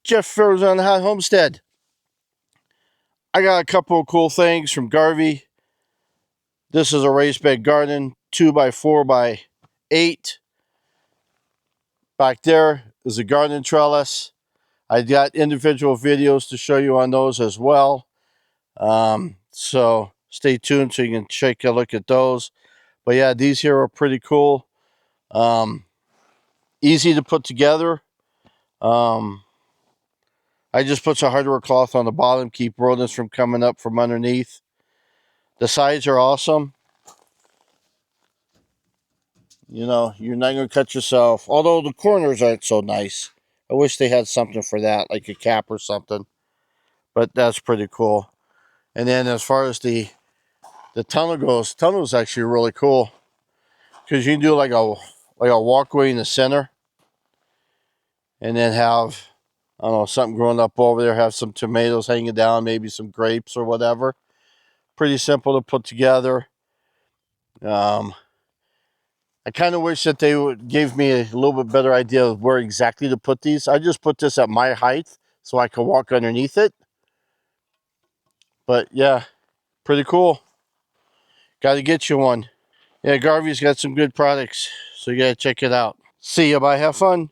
Jeff Furrows on the Hot Homestead. I got a couple of cool things from Garvee. This is a raised bed garden, 2x4x8. Back there is a garden trellis. I got individual videos to show you on those as well. So stay tuned so you can take a look at those. But yeah, these here are pretty cool. Easy to put together. I just put some hardware cloth on the bottom, keep rodents from coming up from underneath. The sides are awesome. You know, you're not going to cut yourself. Although the corners aren't so nice. I wish they had something for that, like a cap or something. But that's pretty cool. And then as far as the tunnel goes, the tunnel is actually really cool. Because you can do like a walkway in the center. And then have, I don't know, something growing up over there. Have some tomatoes hanging down, maybe some grapes or whatever. Pretty simple to put together. I kind of wish that they would give me a little bit better idea of where exactly to put these. I just put this at my height so I can walk underneath it. But yeah, pretty cool. Got to get you one. Yeah, Garvee's got some good products, so you got to check it out. See ya, bye, have fun.